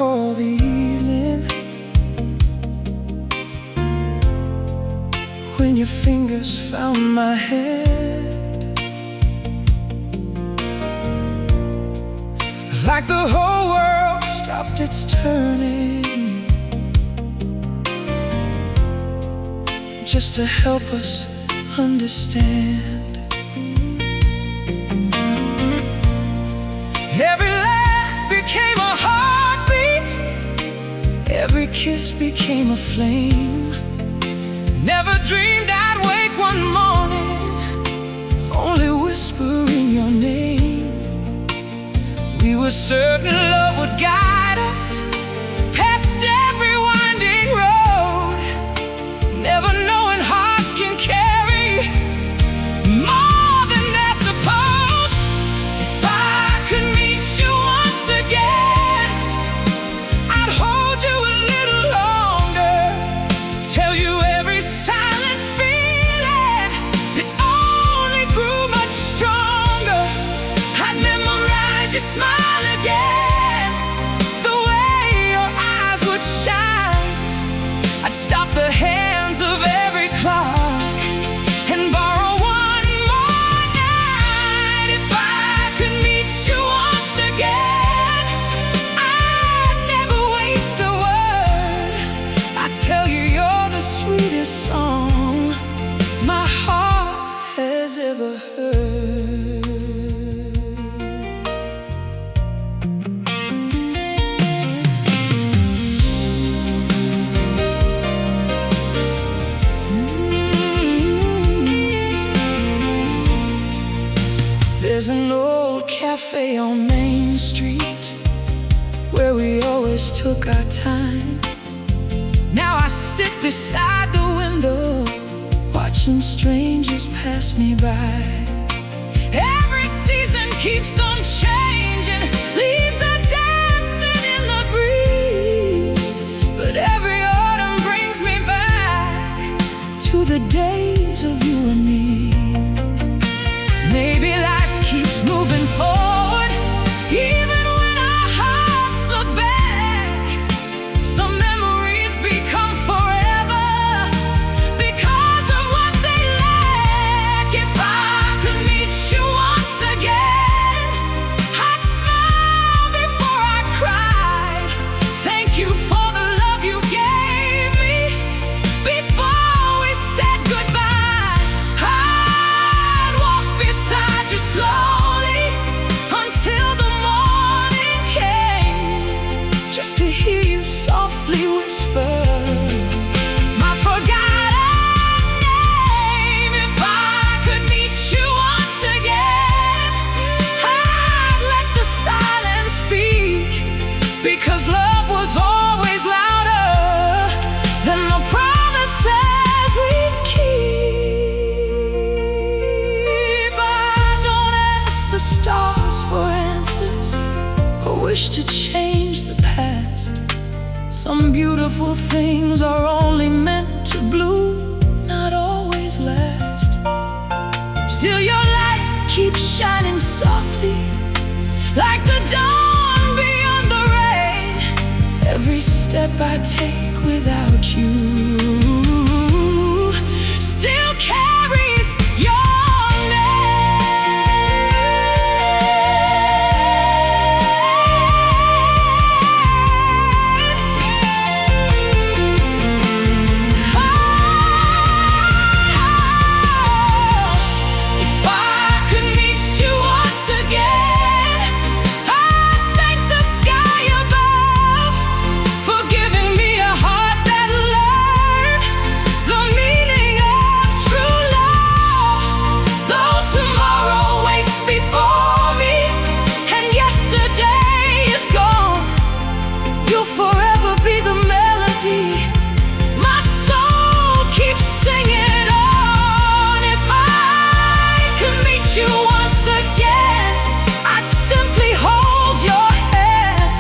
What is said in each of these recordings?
recall the evening when your fingers found my head, like the whole world stopped its turning, just to help us understand. Every laugh became a heartbeat, every kiss became a flame. Never dreamed I'd wake one morning only whispering your name. We were certain love would guide us past every winding road, never knowing hearts can carry more than they're supposed. If I could meet you once again, I'd hold you a little longer, tell you every silent feeling that only grew much stronger. I'd memorize your smile again, the way your eyes would shine. I'd stop the hands of every clock and borrow one more night. If I could meet you once again, I'd never waste a word. I'd tell you you're the sweetest song my heart has ever heard. There's an old cafe on Main Street where we always took our time. Now I sit beside the window, watching strangers pass me by. Every season keeps on changing, leaves are dancing in the breeze, but every autumn brings me back to the days of you and me. Maybe life keeps moving forward, even when our hearts look back. Some memories become forever because of what they lack. If I could meet you once again, I'd smile before I cried. Thank you for the love you gave me before we said goodbye. I'd walk beside you slowly until the morning came, just to hear you softly whisper my forgotten name. If I could meet you once again, I'd let the silence speak, because love was always louder than the promises we'd keep. I don't ask the stars for answers or wish to change the past. Some beautiful things are only meant to bloom, not always last. Still your light keeps shining softly, like the dawn beyond the rain. Every step I take without you still carries your name. If I could meet you once again, I'd thank the sky above for giving me a heart that learned the meaning of true love. Though tomorrow waits before me and yesterday is gone, you'll forever be the melody my soul keeps singing on. If I could meet you once again, I'd simply hold your hand,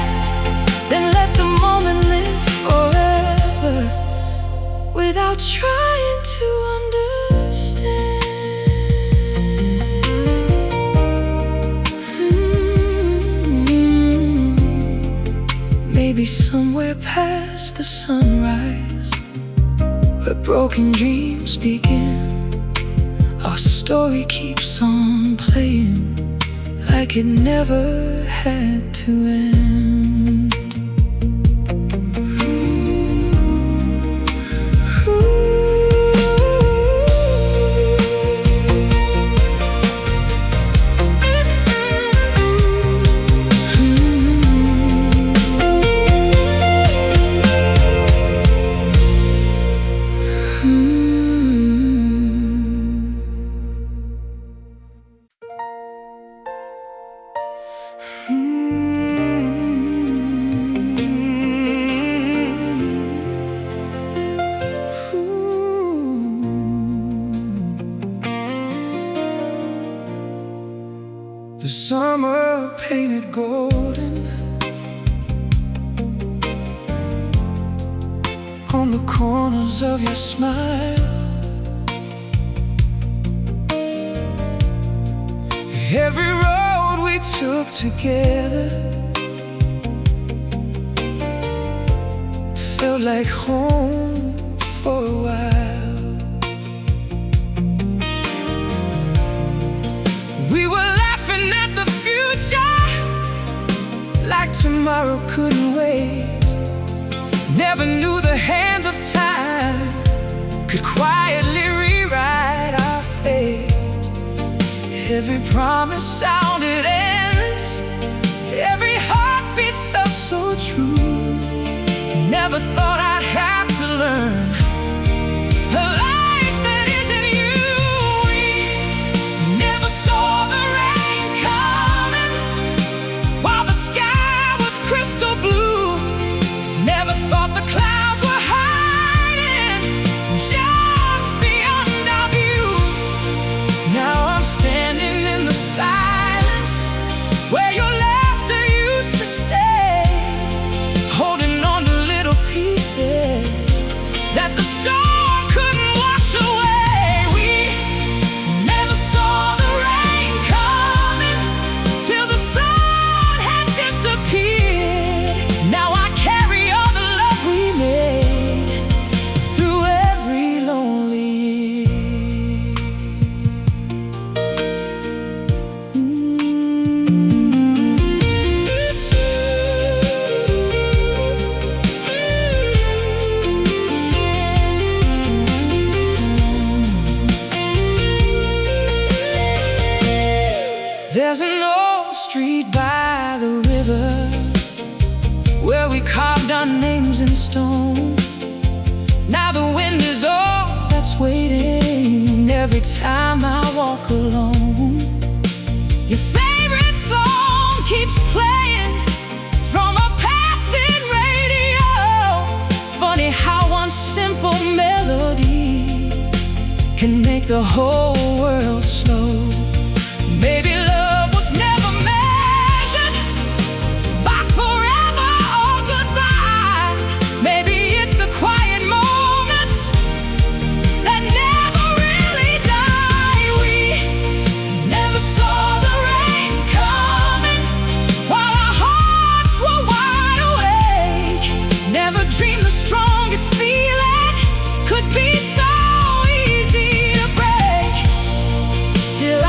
then let the moment live forever without trying to understand. Maybe Somewhere past the sunrise, where broken dreams begin, our story keeps on playing like it never had to end. The summer painted golden on the corners of your smile. Every road we took together felt like home for a while. We were laughing at the future like tomorrow couldn't wait. Never knew the hands of time could quietly rewrite our fate. Every promise sounded endless, every heartbeat felt so true. Never thought I'd have to learn a life that isn't you. We never saw the rain coming while the sky was crystal blue. Never thought the clouds were hiding just beyond our view. Now I'm standing in the silence where your laughter used to stay, holding on to little pieces that the storm couldn't wash away. We never saw the rain coming till the sun had disappeared. Now I carry all the love we made through every lonely year. There's an old street by the river where we carved our names in stone. Now the wind is all that's waiting every time I walk alone. Your favorite song keeps playing from a passing radio. Funny how one simple melody can make the whole world slow. Maybe love was never measured by forever or goodbye. Maybe it's the quiet moments that never really die. We never saw the rain coming while our hearts were wide awake. Never dreamed the strongest feeling could be so easy to break. Still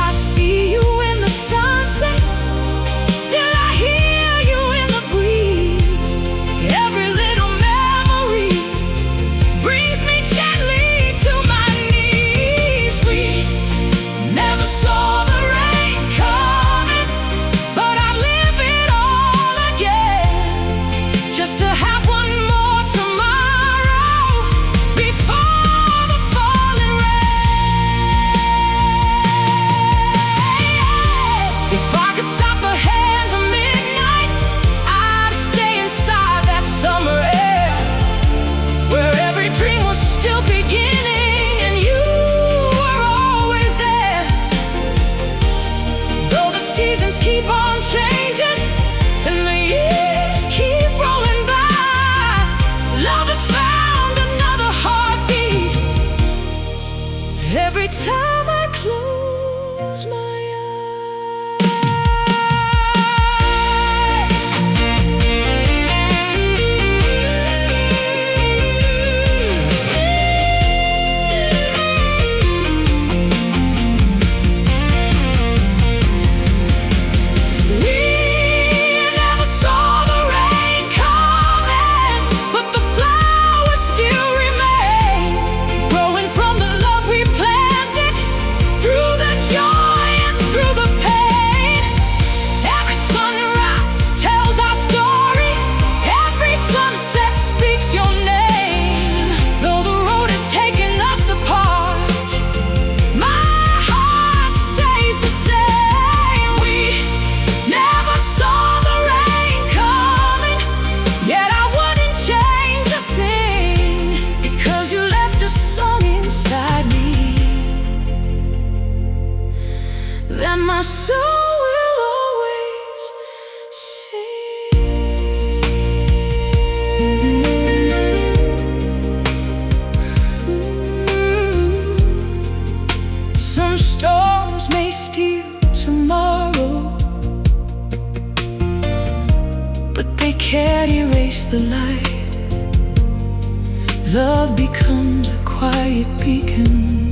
Love becomes a quiet beacon,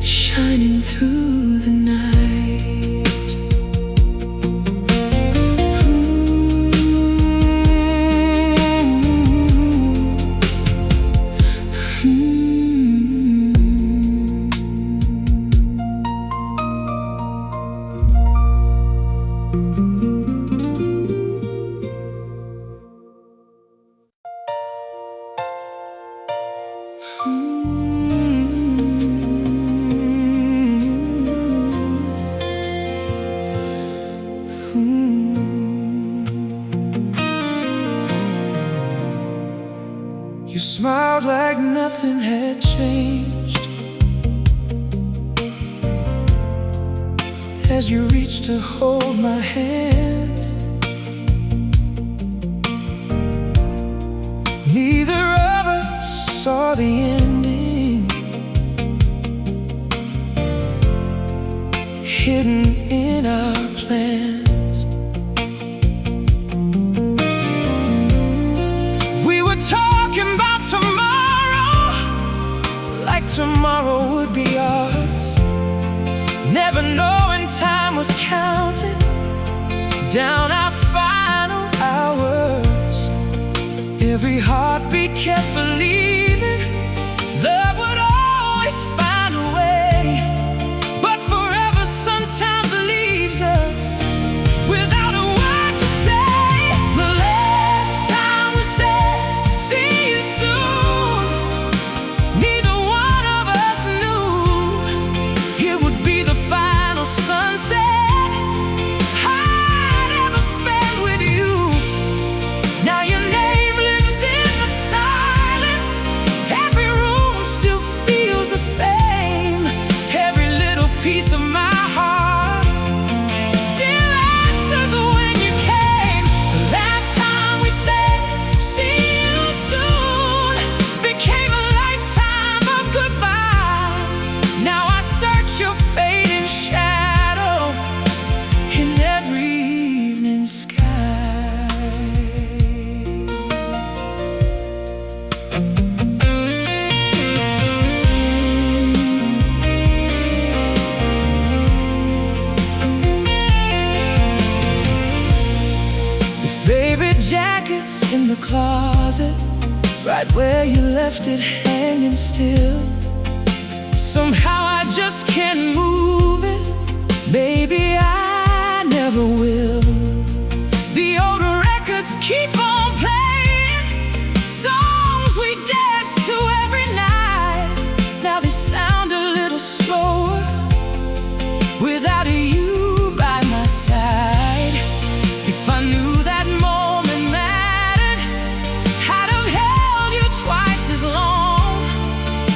shining through the night. You smiled like nothing had changed as you reached to hold my hand. Neither of us saw the ending, hidden in our plans. We were talking about tomorrow, like tomorrow would be ours, never knowing time was counting down our final hours. Every heartbeat kept believing love would always find a way, but forever sometimes leaves us without a word to say. The last time we said, see you soon, neither one of us knew it would be the final sunset I'd ever spend with you. Now your name lives in the silence, every room still feels the same, every little piece of my heart still answers when you came. The last time we said, see you soon, became a lifetime of goodbye. Now I search your fading shadow in every evening sky. Your favorite jacket's in the closet, right where you left it hanging still. Somehow I just can't move it, maybe I never will. The old records keep on playing, songs we danced to every night. Now they sound a little slower without you by my side. If I knew that moment mattered, I'd have held you twice as long.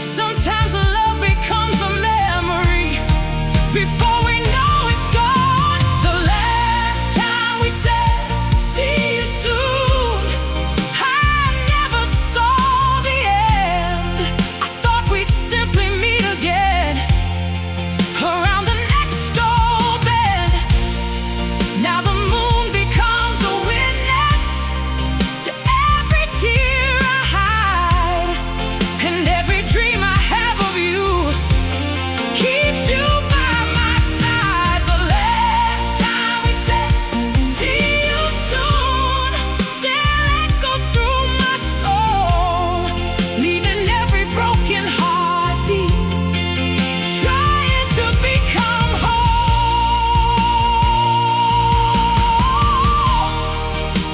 Sometimes love becomes a memory before we know it's gone. The last time we said, see you soon, I never saw the end. I thought we'd simply meet again around the next door bend. Now the moon becomes a witness to every tear I hide, and every dream I have of you keeps you by my side. The last time we said, see you soon, still echoes through my soul, leaving every broken heartbeat trying to become whole.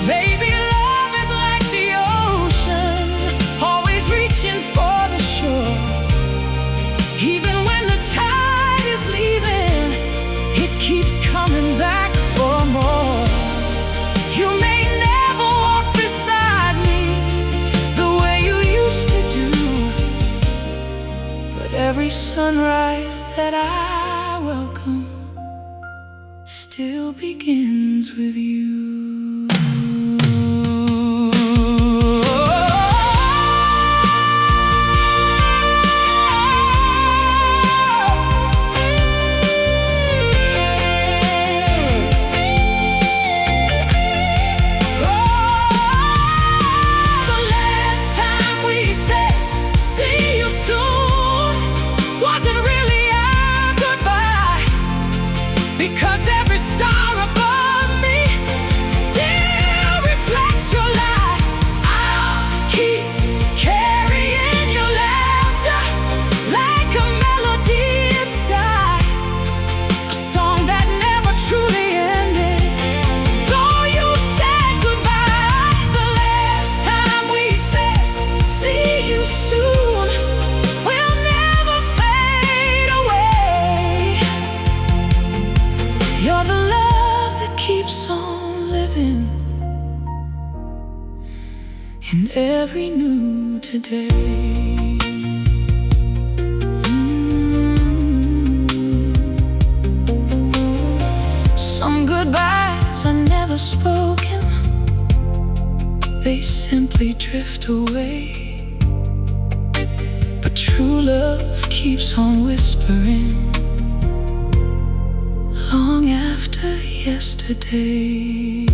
Maybe love is like the ocean, always reaching for the shore. Even when the tide is leaving, it keeps coming back for more. You may never walk beside me the way you used to do, but every sunrise that I welcome still begins with you. The last in every new today. Some goodbyes are never spoken, they simply drift away. But true love keeps on whispering long after yesterday.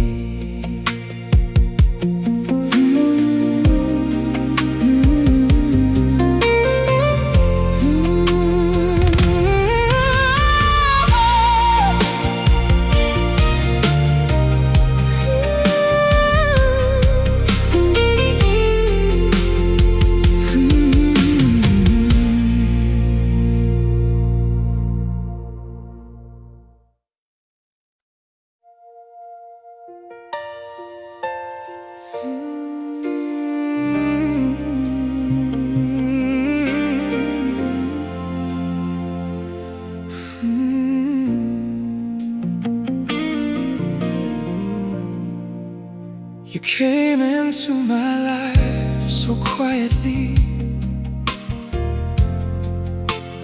You came into my life so quietly,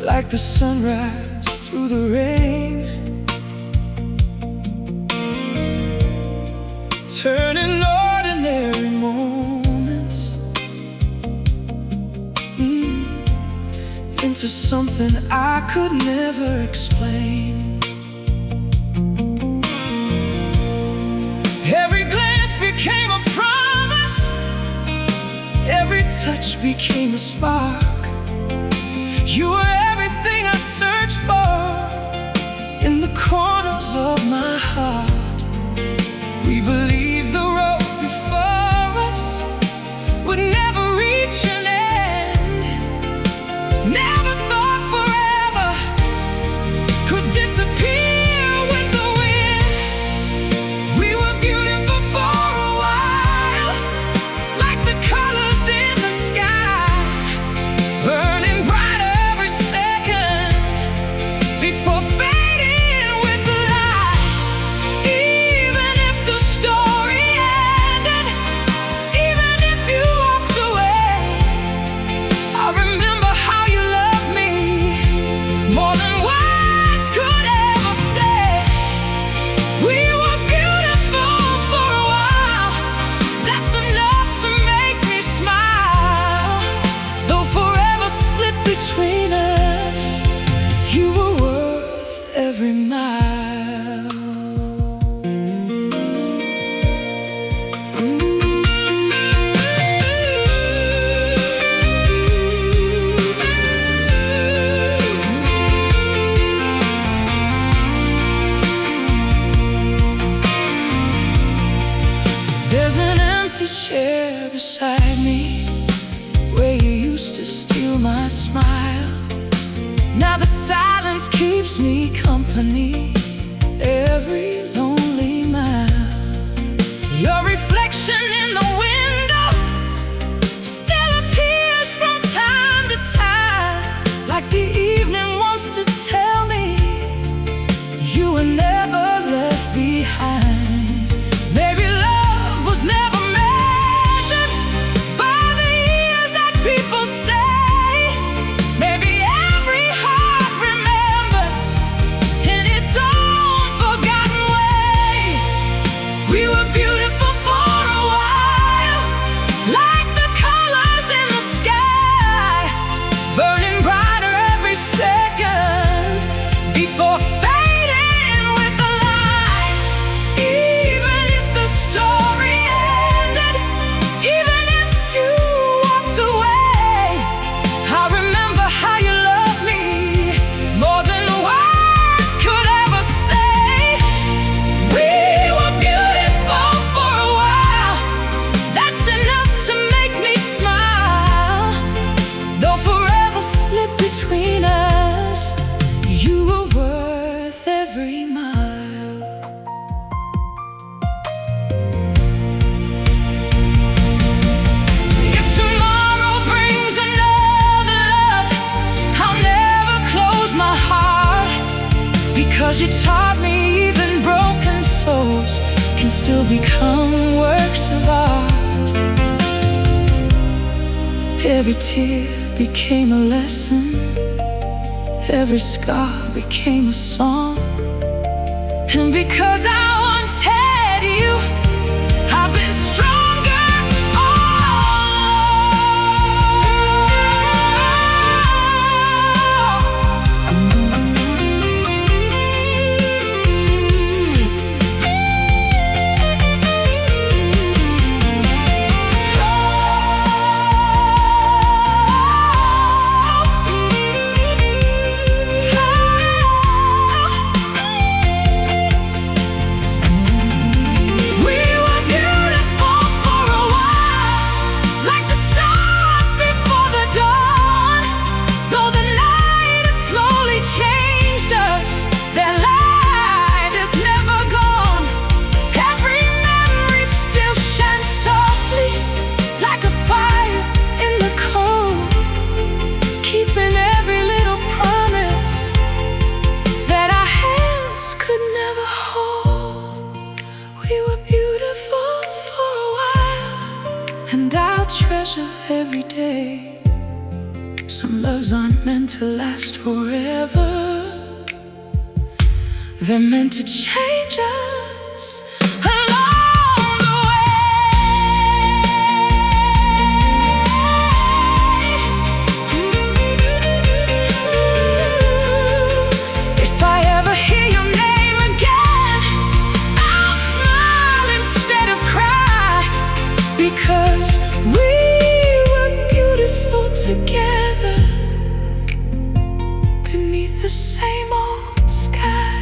like the sunrise through the rain, turning ordinary moments into something I could never explain. Every glance became a promise, every touch became a spark. You were everything I searched for in the corners of my heart. We believed the road before us would never reach an end. Never thought forever could disappear with the wind. We were beautiful for a while, like the colors in the sky, burning bright every second before fading with the light. Even if the story ended, even if you walked away, I remember how you loved me more than words could ever say. We were beautiful for a while, that's enough to make me smile. Though forever slipped between us, you were worth every mile. There's an empty chair beside me, where you used to steal my smile. Now the silence keeps me company every lonely mile. Your reflection in the window still appears from time to time, like the evening wants to tell me you were never left behind. Maybe love was never measured by the years that people stay. Maybe every heart remembers in its own forgotten way. We were beautiful for a while, like the colors in the sky, burning brighter every second before fading with the light. Even if the story ended, even if you walked away, I remember how you loved me more than words could ever say. We were beautiful for a while, that's enough to make me smile. Though forever slipped between us, you were worth every mile. If tomorrow brings another love, I'll never close my heart, because you taught me even broken souls can still become works of art. Every tear became a lesson, every scar became a song. And because I once had you, I've been stronger. Every day, some loves aren't meant to last forever. They're meant to change us along the way. If I ever hear your name again, I'll smile instead of cry, because together beneath the same old sky.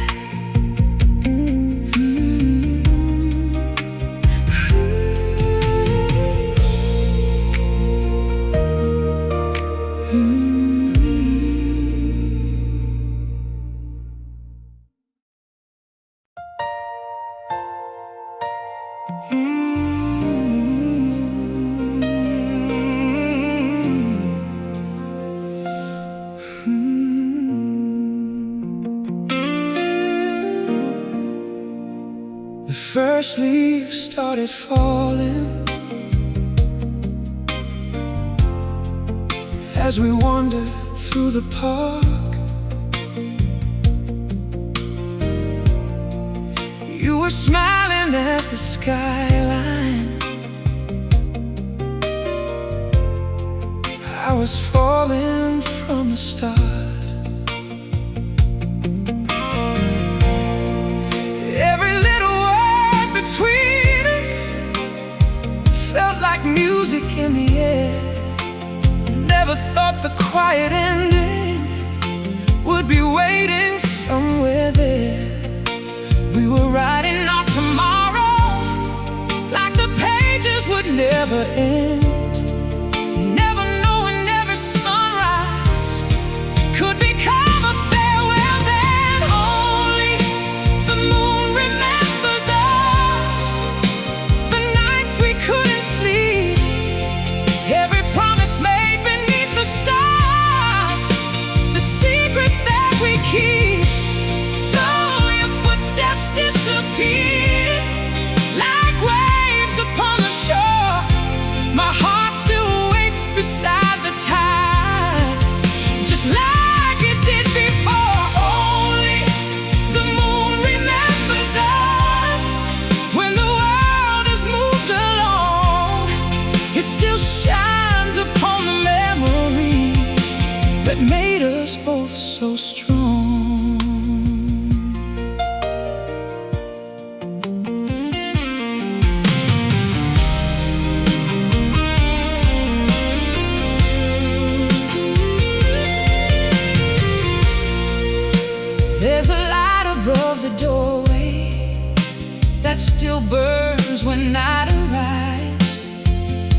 First leaves started falling as we wandered through the park. You were smiling at the skyline. I was falling from the start. Between us felt like music in the air. Never thought the quiet ending would be waiting somewhere there. We were writing our tomorrow like the pages would never end. Never knowing every sunrise could become a farewell. Then only the moon remembers us, the nights we couldn't sleep, every promise made beneath the stars, the secrets that we keep. Though your footsteps disappear like waves upon the shore, my heart still waits beside the tide, just like it did before. Only the moon remembers us when the world has moved along. It still shines upon the memories that made us both so strong. There's a light above the doorway that still burns when night arrives,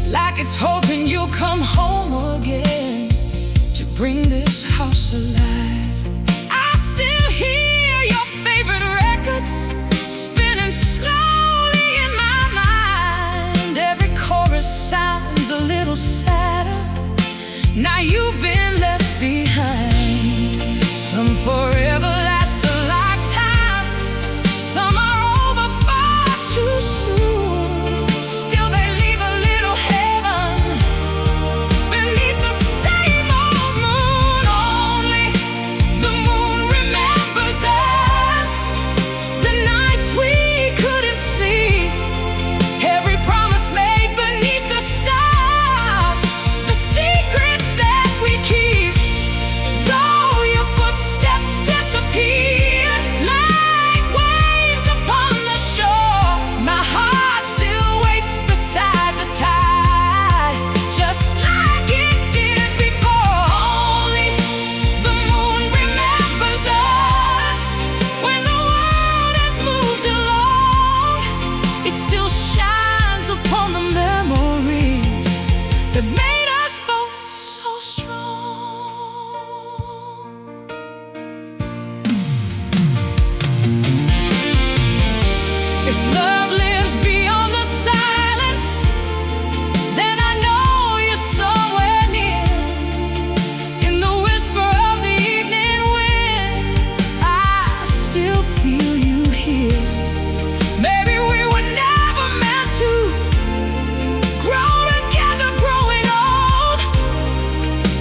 like it's hoping you'll come home again to bring this house alive. I still hear your favorite records spinning slowly in my mind. Every chorus sounds a little sadder now you've been left behind. Some forever last a lifetime, some are over far too soon. Still they leave a little heaven beneath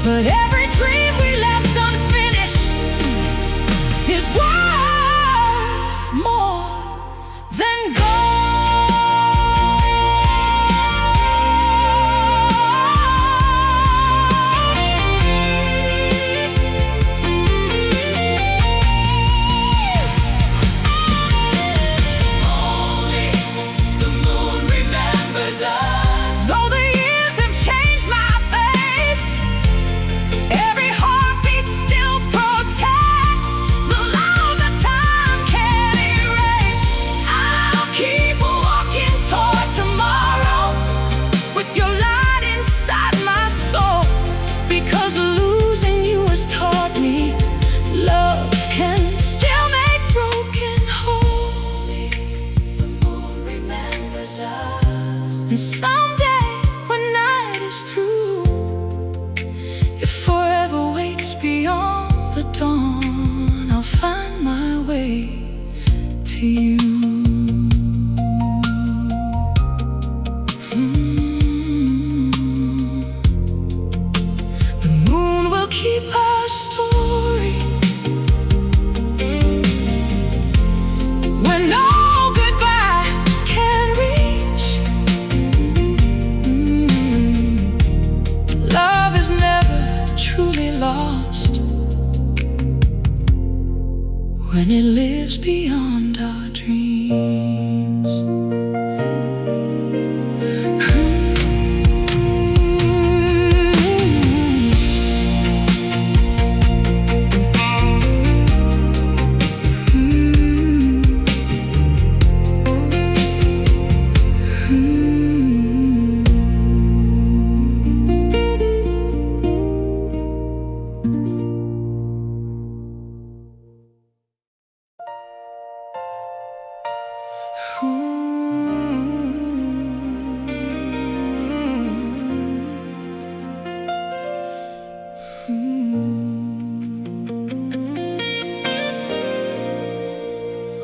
But every dream we left unfinished is worth more than gold. Only the moon remembers us. Though the years have changed my face, every heartbeat still protects the love that time can't erase. I'll keep walking toward tomorrow with your light inside my soul, because losing you has taught me love can still make broken whole. The moon remembers us. And someday when night is through, if forever waits beyond the dawn, I'll find my way to you. The moon will keep our story when no goodbye can reach. Love is never truly lost when it lives beyond our dreams.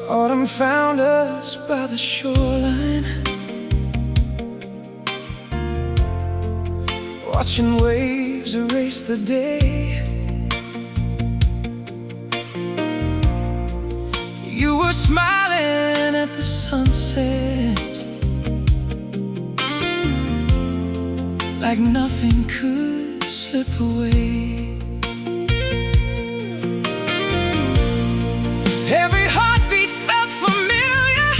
Autumn found us by the shoreline, watching waves erase the day. You were smiling at the sunset, like nothing could slip away. Every heartbeat felt familiar,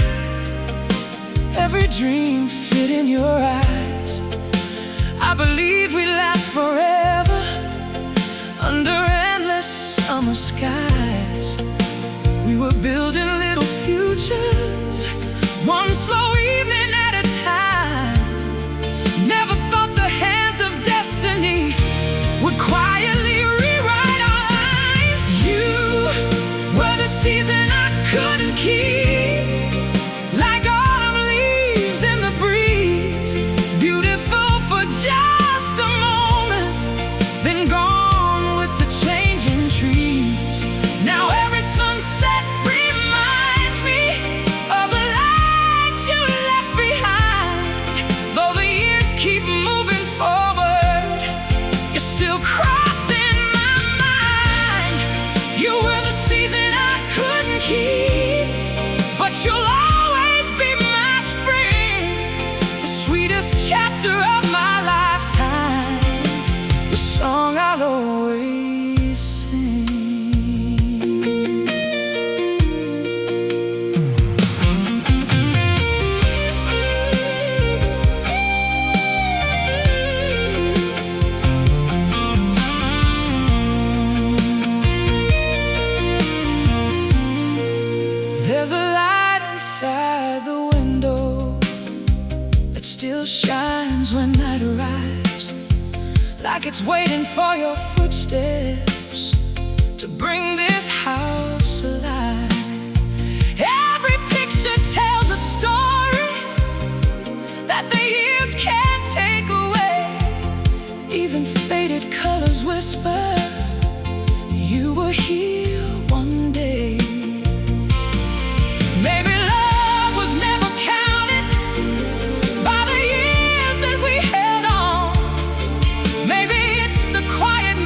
every dream fit in your eyes. I believed we'd last forever under endless summer skies. We were building little futures, one slow evening at a time. Never thought the hands of destiny would quietly rewrite our lines. You were the season I couldn't keep, like autumn leaves in the breeze, beautiful for just a moment, then gone with the changing trees. Now every sunset reminds me of the light you left behind. Though the years keep moving forward, you're still crossing my mind. You were the season I couldn't keep, but you'll always be my spring, the sweetest chapter of my lifetime, the song I'll always sing. There's a light inside the window that still shines when night arrives, like it's waiting for your footsteps to bring this house alive. Every picture tells a story that the years can't take away. Even faded colors whisper you were here one day. Maybe love was never counted by the years that we held on. Maybe it's the quiet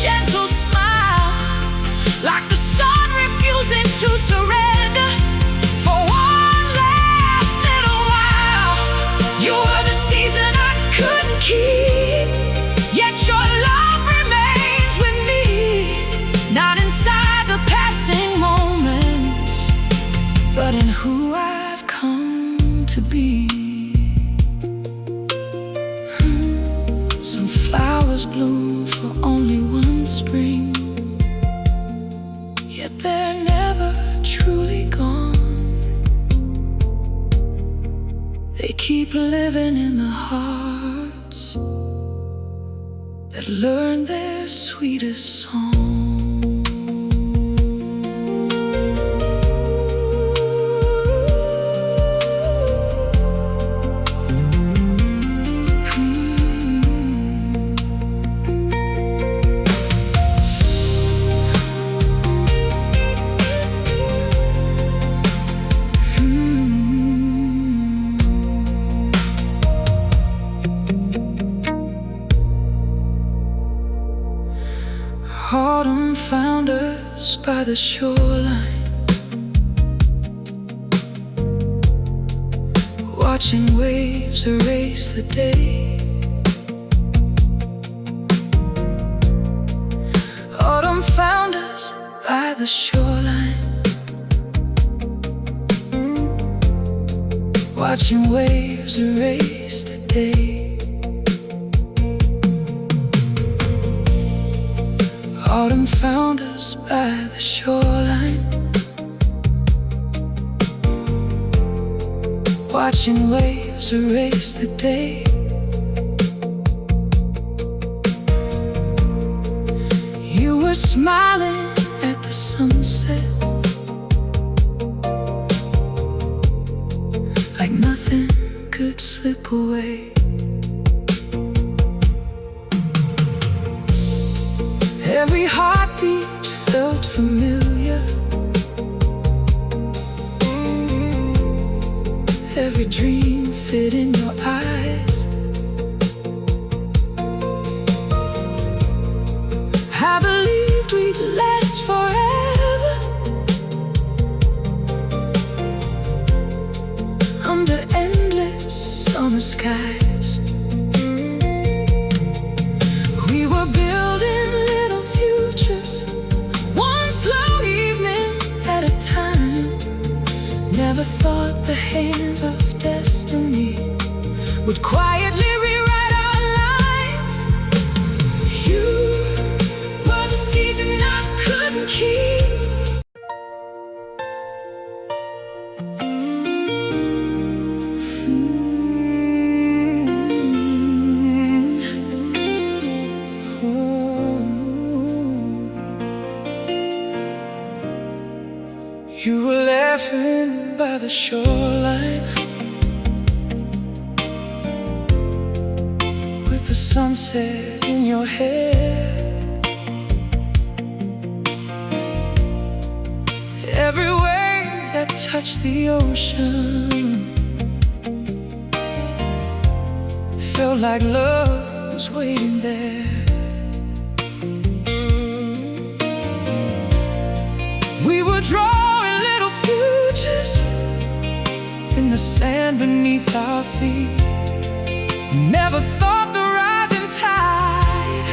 gentle smile, like the sun refusing to surrender. For one last little while, you were the season I couldn't keep, yet your love remains with me, not inside the passing moments, but in who I've come to be. Some flowers bloom for only one spring, yet they're never truly gone. They keep living in the hearts that learn their sweetest song. Autumn found us by the shoreline, watching waves erase the day. Autumn found us by the shoreline, watching waves erase the day. Autumn found us by the shoreline, watching waves erase the day. You were smiling at the sunset, like nothing could slip away. Every heartbeat felt familiar, every dream fit in your eyes. I believed we'd last forever, under endless summer skies. We were building little futures, one slow evening at a time. Never thought the hands of destiny would quietly rewrite our lines. You were the season I couldn't keep. You were laughing by the shoreline, with the sunset in your hair. Every wave that touched the ocean felt like love was waiting there. We were drawing little futures in the sand beneath our feet. Never thought the rising tide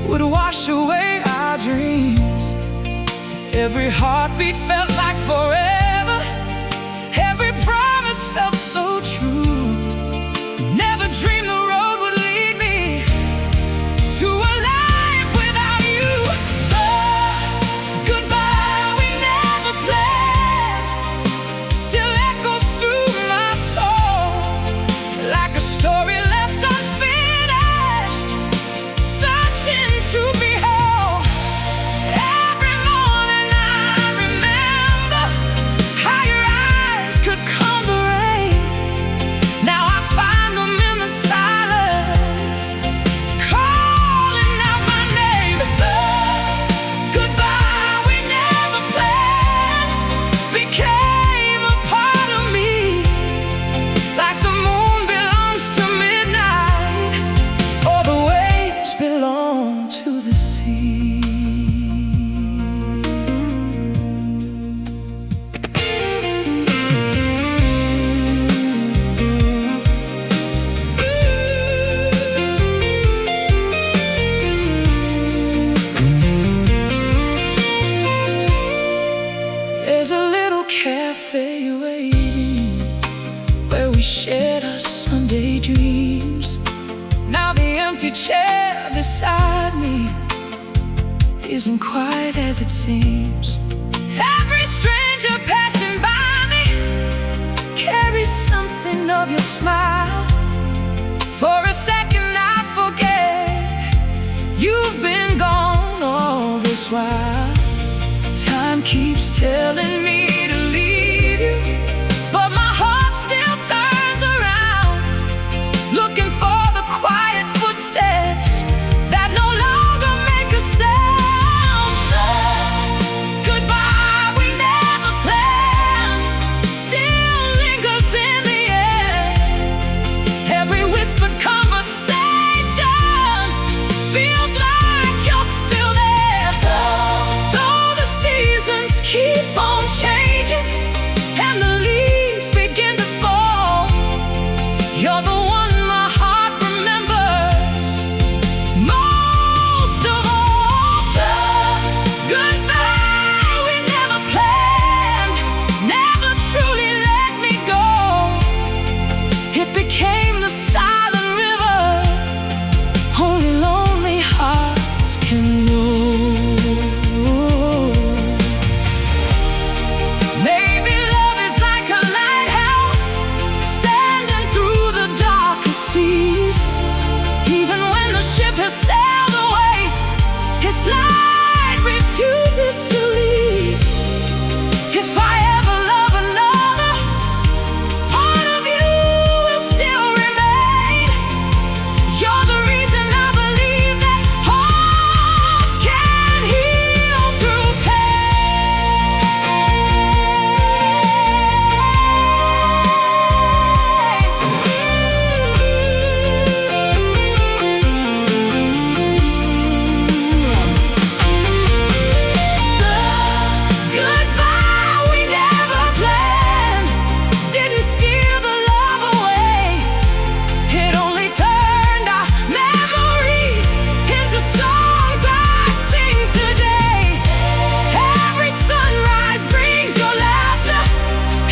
would wash away our dreams. Every heartbeat felt like forever, every promise felt so true. Never dreamed the road would lead me to a life without you. The goodbye we never planned still echoes through my soul, like a story left unfinished, searching to be whole. Every morning I remember how your eyes could calm the rain. Now I find them in the silence, calling out my name. The goodbye we never planned became a part of me, like the moon belongs to midnight, or the waves belong to the sea. isn't quite as it seems. Every stranger passing by me carries something of your smile. For a second I forget you've been gone all this while. Time keeps telling me to leave you, but my heart still turns around, looking for the quiet footsteps that no longer make a sound. Goodbye we never planned still lingers in the air. Every whispered conversation feels like you're still there. Though the seasons keep on changing and the leaves begin to fall, you're the one my heart remembers most of all. The goodbye we never planned never truly let me go. It became the silent river only lonely hearts can know. Maybe love is like a lighthouse standing through the darkest seas. Even when the ship has sailed away, its light refuses to leave. If I ever love another, part of you will still remain. You're the reason I believe that hearts can heal through goodbye we never planned didn't steal the love away. It only turned our memories into songs I sing today. Every sunrise brings your laughter,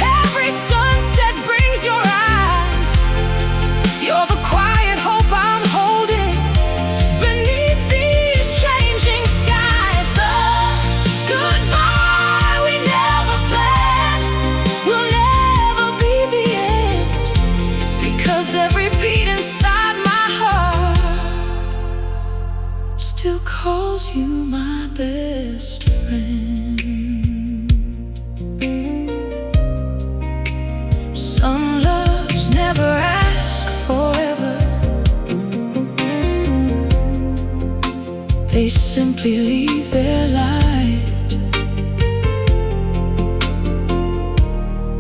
every sunset brings your eyes. You're the quiet hope I'm holding beneath these changing skies. The goodbye we never planned will never be the end, because every beat inside my heart still calls you my best friend. Some loves never ask forever, they simply leave their light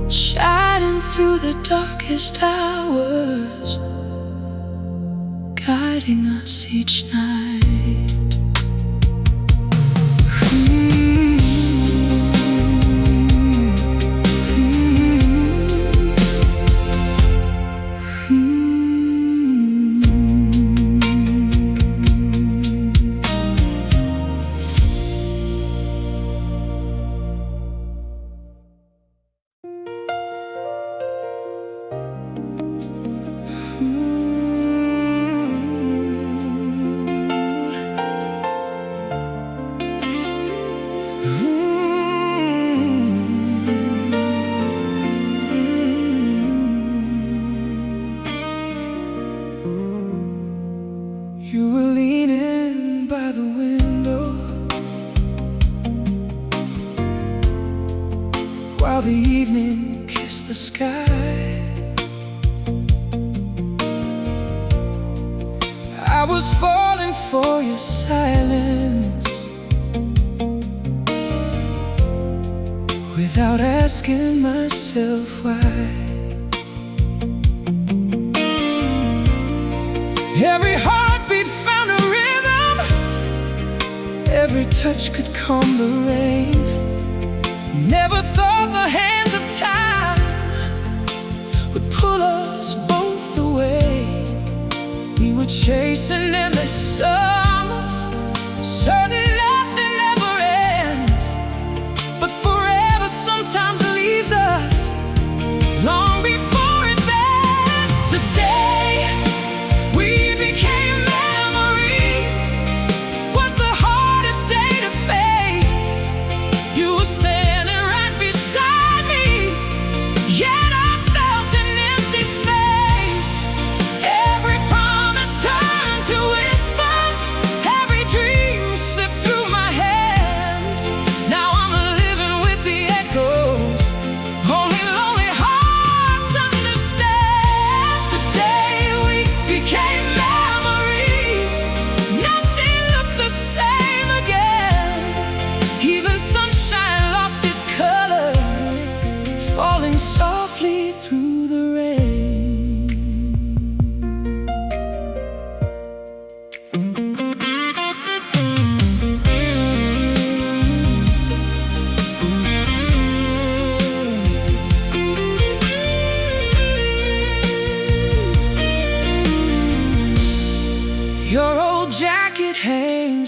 shining through the darkest hours, guiding us each night. You were leaning by the window while the evening kissed the sky. I was falling for your silence without asking myself why. Every heartbeat found a rhythm, every touch could calm the rain. Never thought the hands of time would pull us both away. We were chasing endless summers, certain nothing ever ends, but forever sometimes leaves us long before it bends. The day we became memories was the hardest day to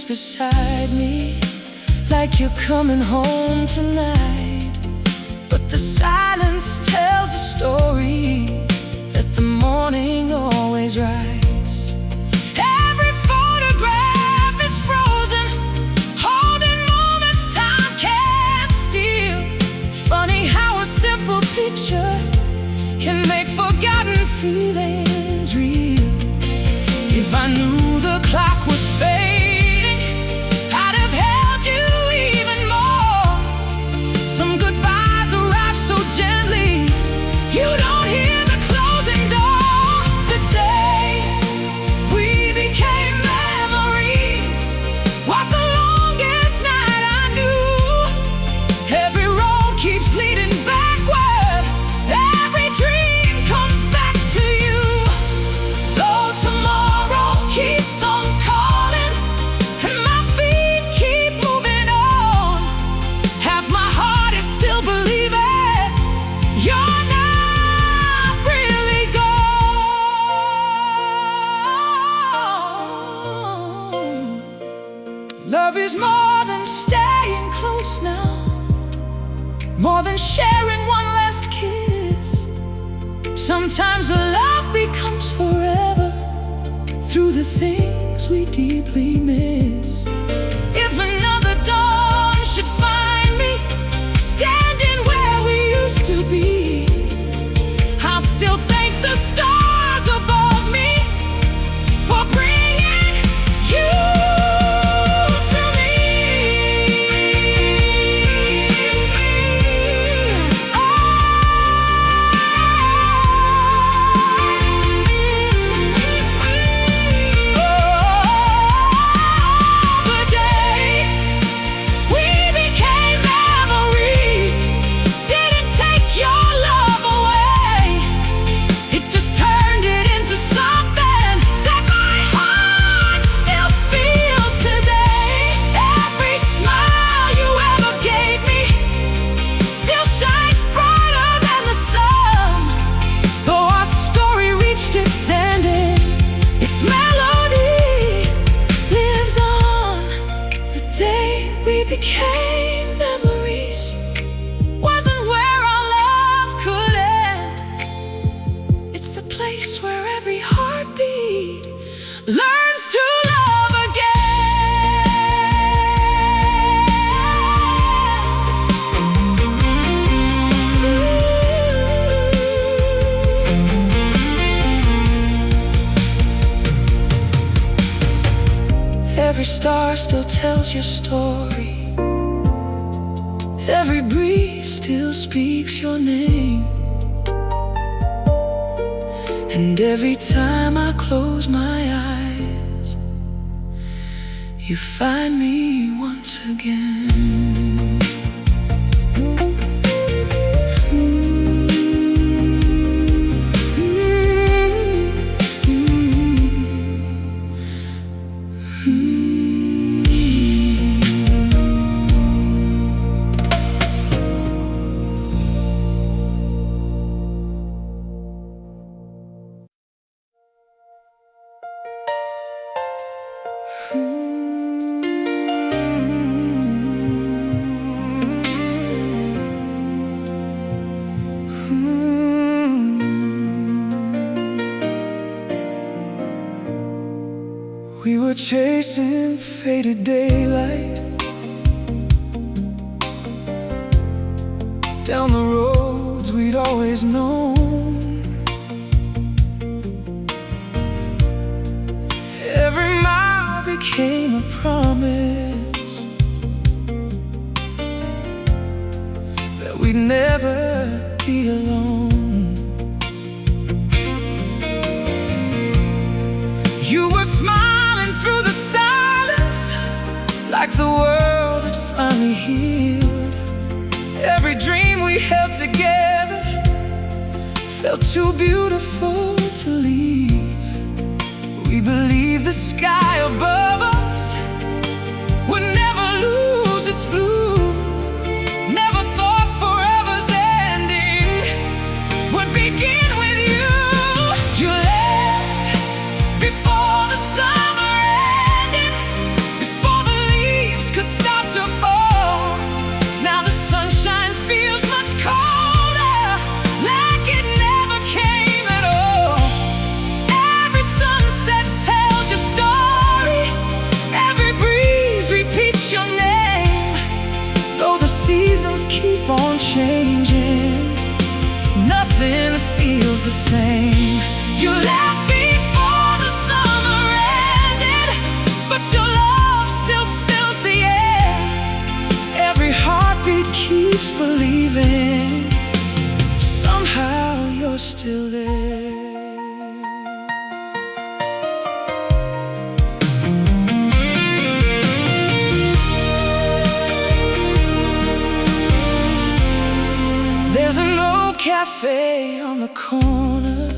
hands beside me, like you're coming home tonight. But the silence tells a story that the morning always writes. Every photograph is frozen, holding moments time can't steal. Funny how a simple picture can make forgotten feelings real. If I knew the clock was fading, I'd have held you even more. Some goodbyes arrive so gently, you don't hear the closing door. The day we became memories was the longest night I knew. Every road keeps leading backward, every dream comes back to you. Though tomorrow keeps on calling and my feet keep moving on, half my heart is still believing you're not really gone. Love is more than staying close now, more than sharing one last kiss. Sometimes love becomes forever through the things we deeply miss. If another dawn should find me standing where we used to be, I'll still thank the stars above me for bringing you to me. The day we became memories didn't take your love away. It just turned it into something that my heart still feels today. Every smile you ever gave me still shines brighter than the sun. Though our story reached its ending, its melody lives on. The day we became memories wasn't where our love could end. It's the place where every heartbeat learns to love again. Every star still tells your story, every breeze still speaks your name. And every time I close my eyes, you find me once again. We were chasing faded daylight down the roads we'd always known. Every mile became a promise that we'd never be alone. You were smiling through the silence, like the world had finally healed. Every dream we held together felt too beautiful to leave. We believed the sky above us would never lose its blue. Never thought forever's ending would begin with you. You left before the summer ended, before keep on changing. Nothing feels the same. You left before the summer ended, but your love still fills the air. Every heartbeat keeps believing somehow you're still there. There's an old cafe on the corner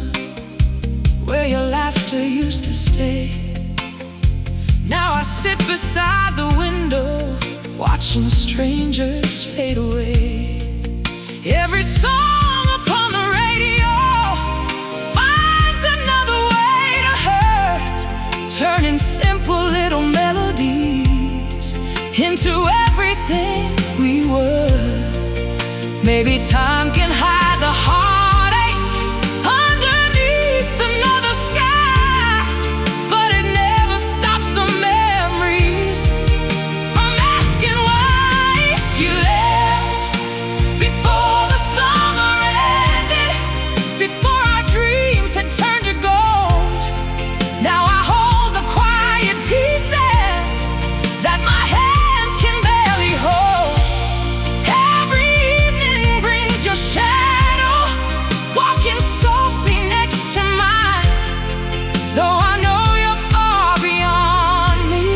where your laughter used to stay. Now I sit beside the window, watching strangers fade away. Every song upon the radio finds another way to hurt, turning simple little melodies into everything we were. Maybe time can hide the heartache underneath another sky, but it never stops the memories from asking why. You left before the summer ended, before our dreams had turned to gold. Now I hold the quiet pieces that my hands can barely hold. Your shadow walking softly next to mine. Though I know you're far beyond me,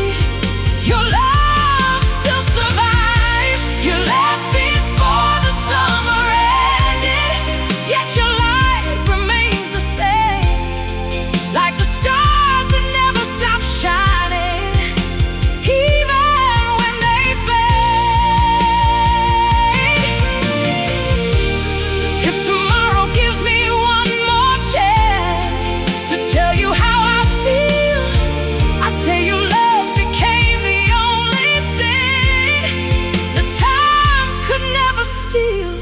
your love still survives. You left before the summer ended, yet your light remains the same, like the stars that never stop shining, even when they fade. If tomorrow gives me one more chance to tell you how I feel, I'd say your love became the only thing that time could never steal.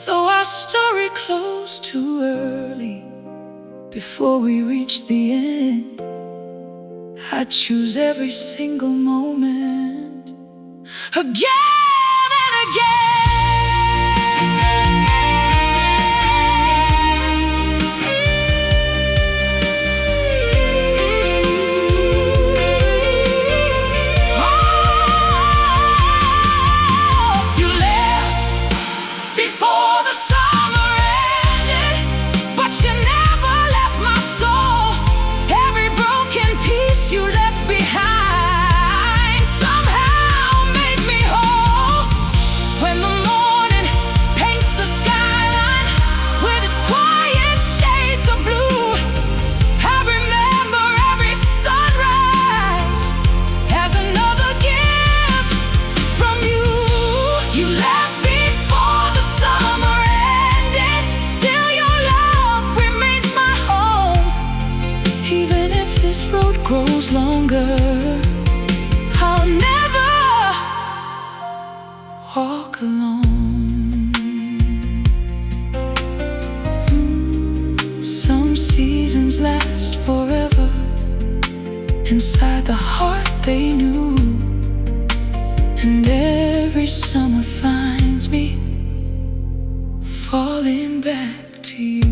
Though our story closed too early, before we reached the end, I'd choose every single moment again and again. You left before the summer ended, but you never left my soul. Every broken piece you left behind somehow made me whole. When the morning paints the skyline with its quiet shades of blue, I remember every sunrise as another gift from you. You left before the summer ended, still your love remains my home. Even if this road grows longer, I'll never walk alone. Some seasons last forever, inside the heart they knew, and every summer finds me falling back to you.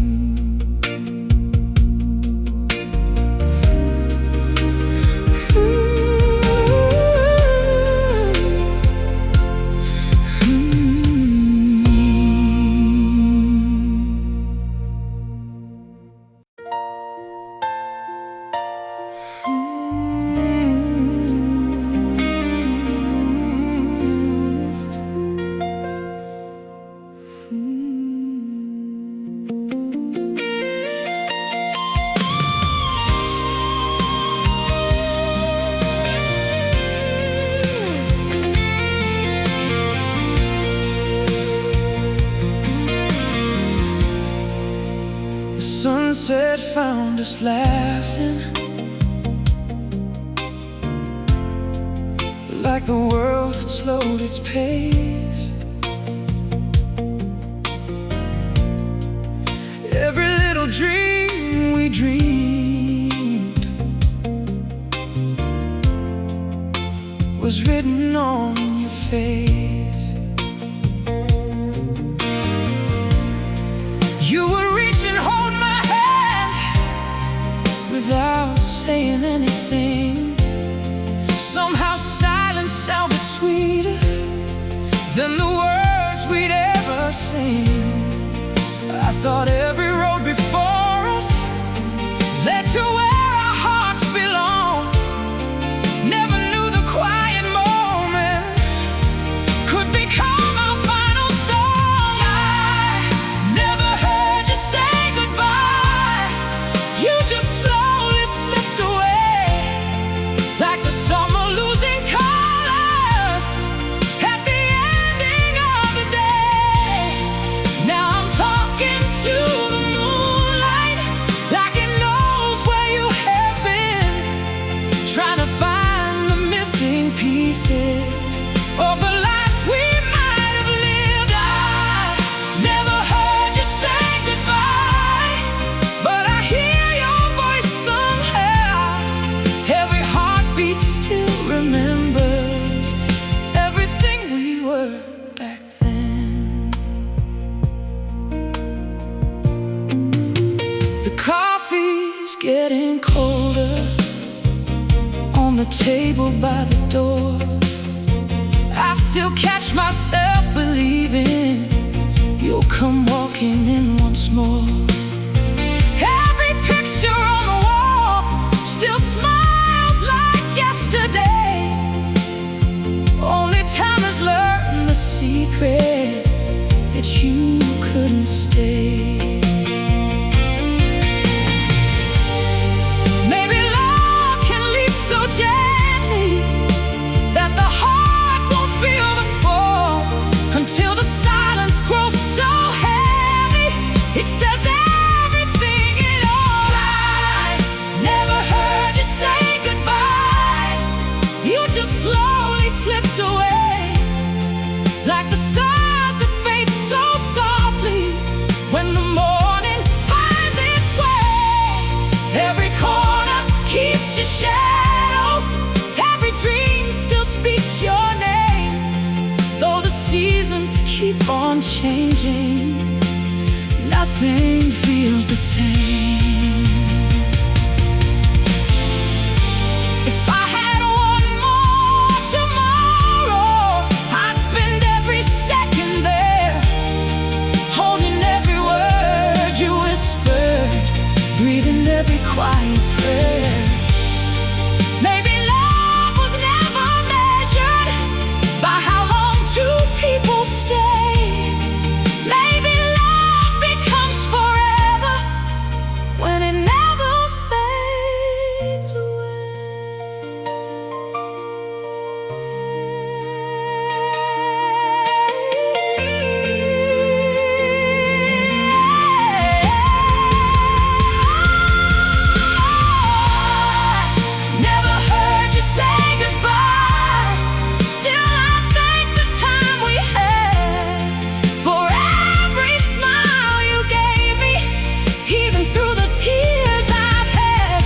Sunset found us laughing, like the world had slowed its pace. Every little dream we dreamed was written on your face. sweeter than the words we'd ever sing. I thought every road before us led to where our hearts belong. Never knew the quiet moments could become our final song. I never heard you say goodbye. You just slowly slipped away, like the summer losing colors at the ending of the day. Now I'm talking to the moonlight like it knows where you have been, trying to find the missing pieces of the life we might have lived. I never heard you say goodbye, but I hear your voice somehow. Every heartbeat still remembers everything we were back then. The coffee's getting colder on the table by the door. I still catch myself believing you'll come walking in once more. Every picture on the wall still smiles like yesterday. Only time has learned the secret that you couldn't stay. Maybe love can leave so gently that the heart won't feel the fall, until the silence grows so heavy it says everything in all. I never heard you say goodbye. You just slowly slipped away, like the stars that fade so softly when the morning finds its way. Every corner keeps your shadow, every dream still speaks your name. Though the seasons keep on changing, nothing feels the same. If I had one more tomorrow, I'd spend every second there, holding every word you whispered, breathing every quiet prayer. Maybe love was never measured by how long two people stay. Maybe love becomes forever when it never fades Never heard you say goodbye. Still, I thank the time we had, for every smile you gave me, even through the tears I've had.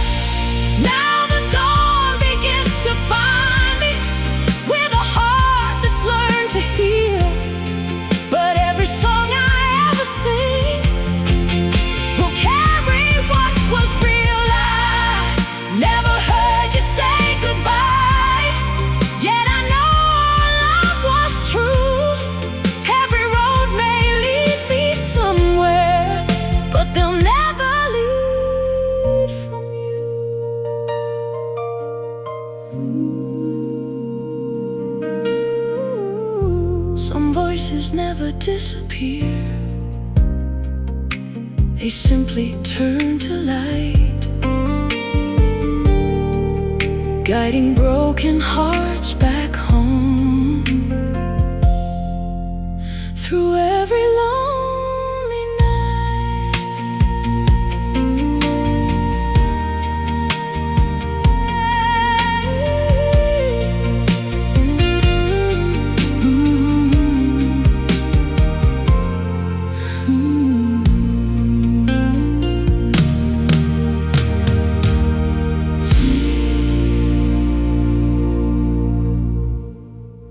Now the dawn begins to find me with a heart that's learned to heal. But every song I ever sing will carry what was real. I never heard you say goodbye, yet I know our love was true. Every road may lead me somewhere, but they'll never lead from you. Some voices never disappear, they simply turn to light, guiding broken hearts